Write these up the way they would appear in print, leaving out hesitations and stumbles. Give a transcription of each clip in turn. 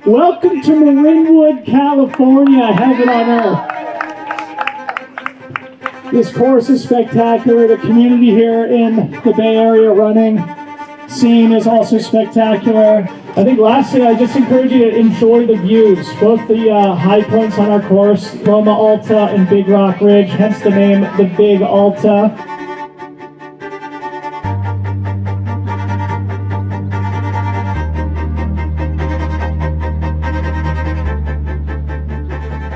Welcome to Marinwood, California, heaven on earth. This course is spectacular. The community here in the Bay Area running scene is also spectacular. I think lastly, I just encourage you to enjoy the views, both the high points on our course, Loma Alta and Big Rock Ridge, hence the name, the Big Alta.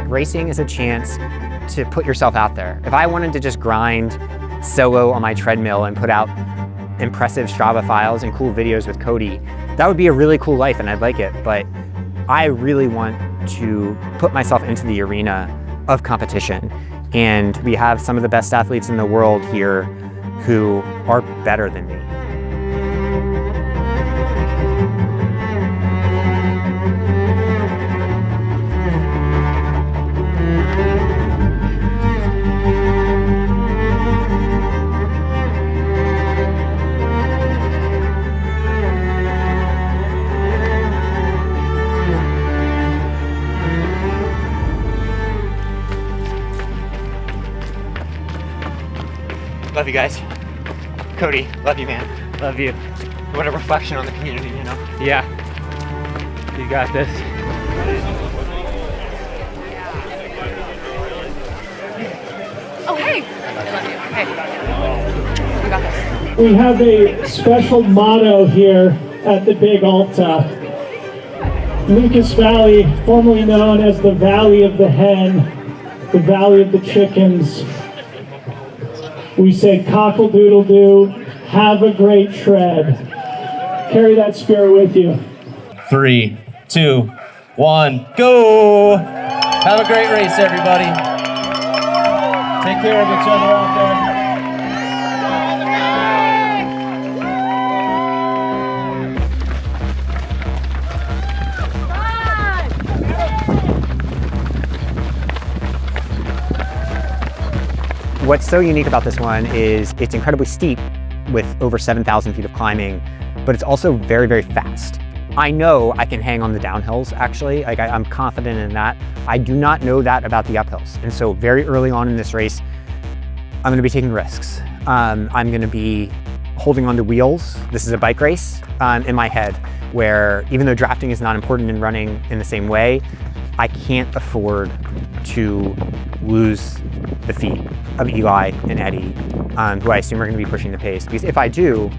Racing is a chance to put yourself out there. If I wanted to just grind solo on my treadmill and put out impressive Strava files and cool videos with Cody, that would be a really cool life and I'd like it, but I really want to put myself into the arena of competition. And we have some of the best athletes in the world here who are better than me. Love you guys. Cody, love you, man. Love you. What a reflection on the community, you know? Yeah. You got this. Oh, hey. I love you. Hey. We got this. We have a special motto here at the Big Alta. Lucas Valley, formerly known as the Valley of the Hen, the Valley of the Chickens. We say cockle-doodle-doo, have a great tread. Carry that spirit with you. 3, 2, 1, go! Have a great race, everybody. Take care of each other out there. What's so unique about this one is it's incredibly steep with over 7,000 feet of climbing, but it's also very, very fast. I know I can hang on the downhills, actually. Like I'm confident in that. I do not know that about the uphills. And so very early on in this race, I'm gonna be taking risks. I'm gonna be holding onto wheels. This is a bike race in my head, where even though drafting is not important in running in the same way, I can't afford to lose the feet of Eli and Eddie, who I assume are going to be pushing the pace. Because if I do,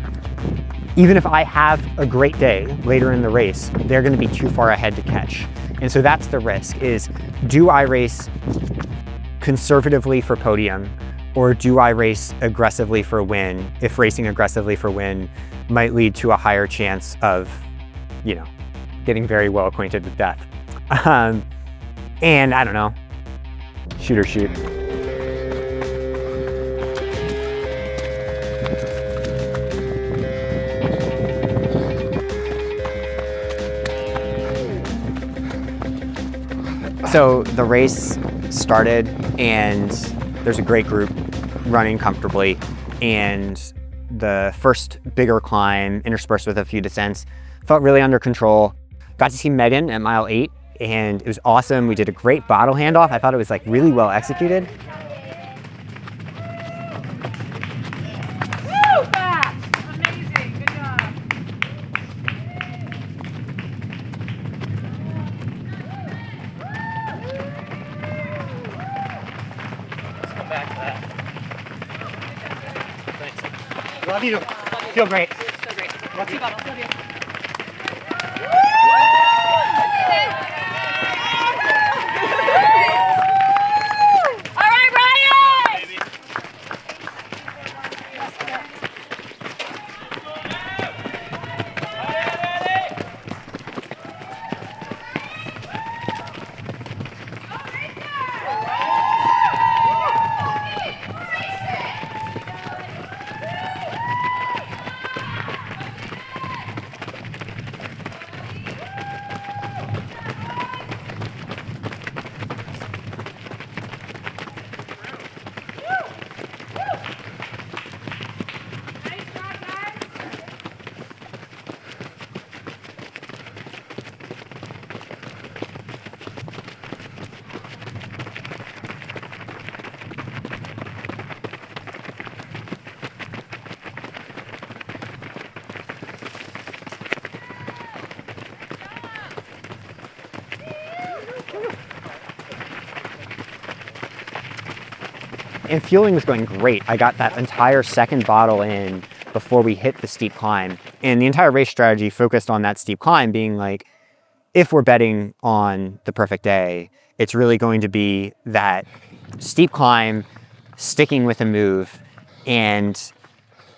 even if I have a great day later in the race, they're going to be too far ahead to catch. And so that's the risk, is do I race conservatively for podium, or do I race aggressively for a win, if racing aggressively for win might lead to a higher chance of, you know, getting very well acquainted with death. And I don't know, shoot or shoot. So the race started and there's a great group running comfortably, and the first bigger climb interspersed with a few descents felt really under control. Got to see Megan at mile 8 and it was awesome. We did a great bottle handoff. I thought it was like really well executed. Woo! Fast! Amazing. Good job. Let's come back to that. Thanks. Love you. Feel great. So great. Love you. Love you. And fueling was going great. I got that entire second bottle in before we hit the steep climb. And the entire race strategy focused on that steep climb being like, if we're betting on the perfect day, it's really going to be that steep climb, sticking with a move, and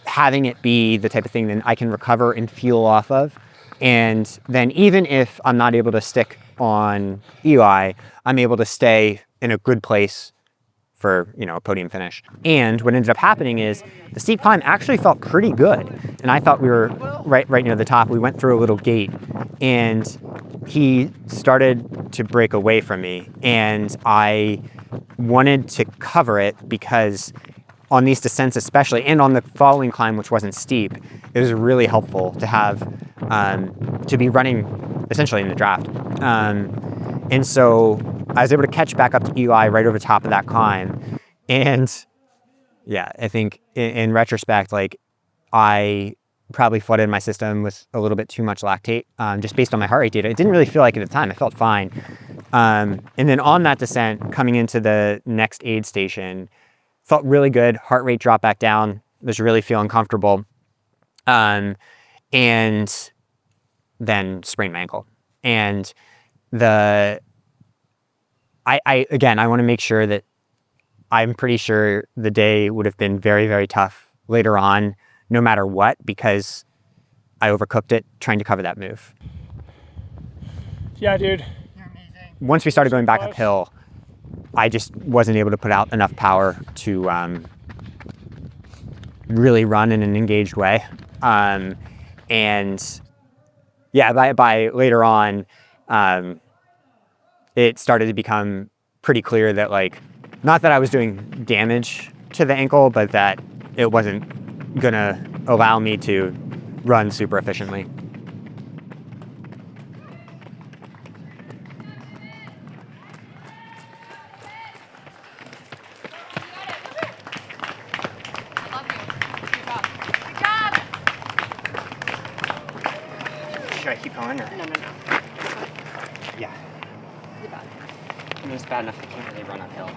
having it be the type of thing that I can recover and fuel off of. And then even if I'm not able to stick on Eli, I'm able to stay in a good place for, you know, a podium finish. And what ended up happening is the steep climb actually felt pretty good. And I thought we were right near the top. We went through a little gate and he started to break away from me. And I wanted to cover it because on these descents especially, and on the following climb, which wasn't steep, it was really helpful to have, to be running essentially in the draft. And so I was able to catch back up to Eli right over the top of that climb. And yeah, I think in retrospect, like I probably flooded my system with a little bit too much lactate, just based on my heart rate data. It didn't really feel like it at the time. I felt fine. And then on that descent, coming into the next aid station, felt really good. Heart rate dropped back down. Was really feeling comfortable. And then sprained my ankle. And again, I want to make sure that I'm pretty sure the day would have been very, very tough later on, no matter what, because I overcooked it trying to cover that move. Yeah, dude. You're amazing. Once we started going back uphill, I just wasn't able to put out enough power to really run in an engaged way. And yeah, by later on, it started to become pretty clear that, like, not that I was doing damage to the ankle, but that it wasn't gonna allow me to run super efficiently. I love you. Good job. Good job. Should I keep going or? No. Yeah. You're bad. I mean, it's bad enough I can't really run uphill.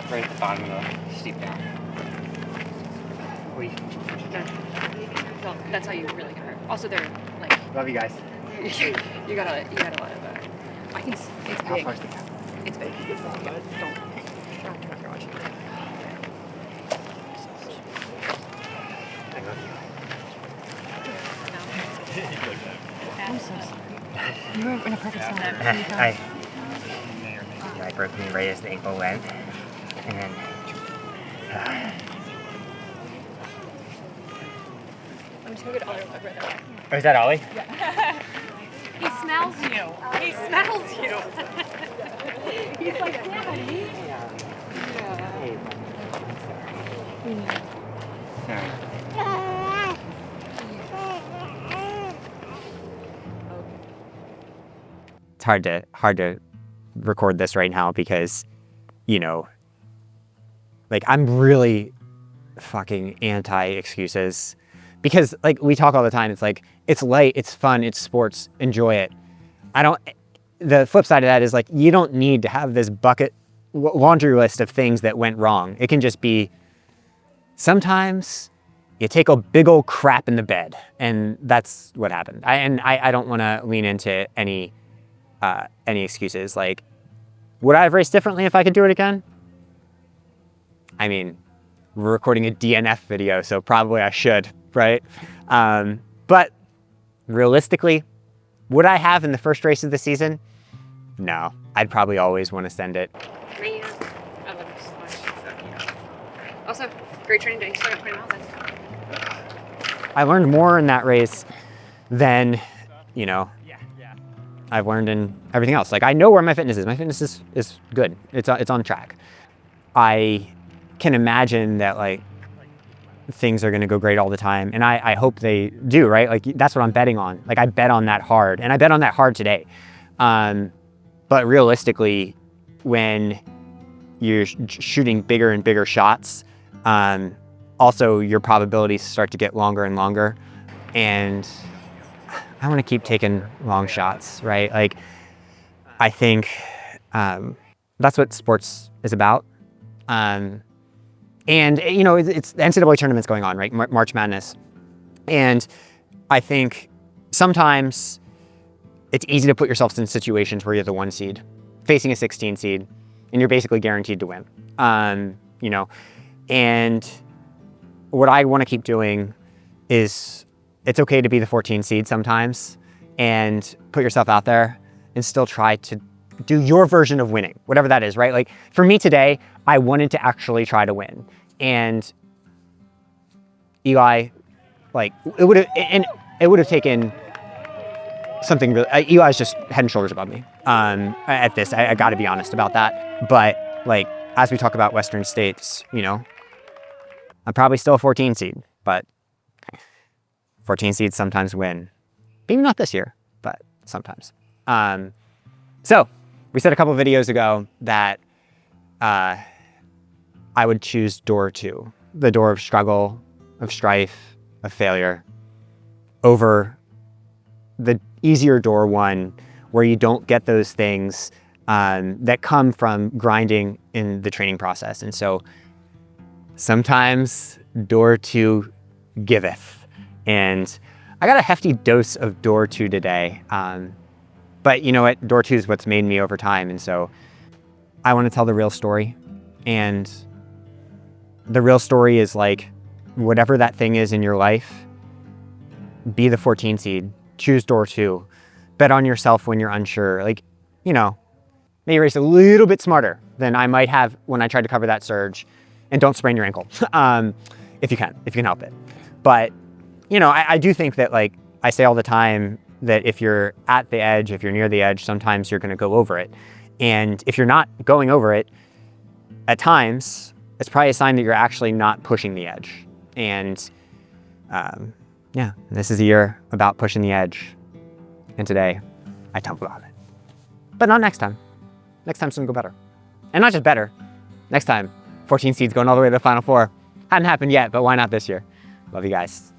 Right at the bottom of the steep down. No. Well, that's how you really get hurt. Also, they're like. Love you guys. you gotta let it. I can. It's How big. far's the cap? It's big. Don't turn off your watch. I love you. I'm so sorry. You were in a perfect spot. I broke me right as the ankle went, and then. I'm just gonna get Ollie right there. Oh, is that Ollie? Yeah. He smells you. He smells you. He's like, Daddy. Sorry. It's hard to record this right now because, you know, like I'm really fucking anti-excuses because, like, we talk all the time. It's like, it's light, it's fun, it's sports, enjoy it. The flip side of that is, like, you don't need to have this bucket laundry list of things that went wrong. It can just be sometimes you take a big old crap in the bed, and that's what happened. I don't want to lean into any excuses. Like, would I have raced differently if I could do it again? I mean, we're recording a DNF video, so probably I should, right? But realistically, would I have in the first race of the season? No, I'd probably always want to send it. Man, I love you so much. Also, great training day. You still got 20 miles in. I learned more in that race than, you know, I've learned in everything else. Like, I know where my fitness is. My fitness is good. It's on track. I can imagine that, like, things are going to go great all the time. And I hope they do, right? Like, that's what I'm betting on. Like, I bet on that hard. And I bet on that hard today. But realistically, when you're shooting bigger and bigger shots, also your probabilities start to get longer and longer. And I want to keep taking long shots, right? Like, I think That's what sports is about. And you know, it's the NCAA tournament's going on, right? March Madness. And I think sometimes it's easy to put yourself in situations where you're the 1 seed, facing a 16 seed, and you're basically guaranteed to win. You know, and what I want to keep doing is it's okay to be the 14 seed sometimes and put yourself out there and still try to do your version of winning, whatever that is, right? Like for me today, I wanted to actually try to win. And Eli, like it would have taken something really, Eli's just head and shoulders above me at this. I got to be honest about that. But like, as we talk about Western states, you know, I'm probably still a 14 seed, but 14 seeds sometimes win. Maybe not this year, but sometimes. So we said a couple of videos ago that I would choose door 2, the door of struggle, of strife, of failure, over the easier door 1, where you don't get those things that come from grinding in the training process. And so sometimes door 2 giveth. And I got a hefty dose of door 2 today. But you know what? Door 2 is what's made me over time. And so I want to tell the real story. And the real story is like, whatever that thing is in your life, be the 14 seed, choose door 2, bet on yourself when you're unsure. Like, you know, maybe race a little bit smarter than I might have when I tried to cover that surge, and don't sprain your ankle if you can help it. But, you know, I do think that, like I say all the time, that if you're at the edge, if you're near the edge, sometimes you're going to go over it. And if you're not going over it, at times, it's probably a sign that you're actually not pushing the edge. And yeah, this is a year about pushing the edge. And today, I tumbled on it. But not next time. Next time's gonna go better. And not just better. Next time, 14 seeds going all the way to the Final Four. Hadn't happened yet, but why not this year? Love you guys.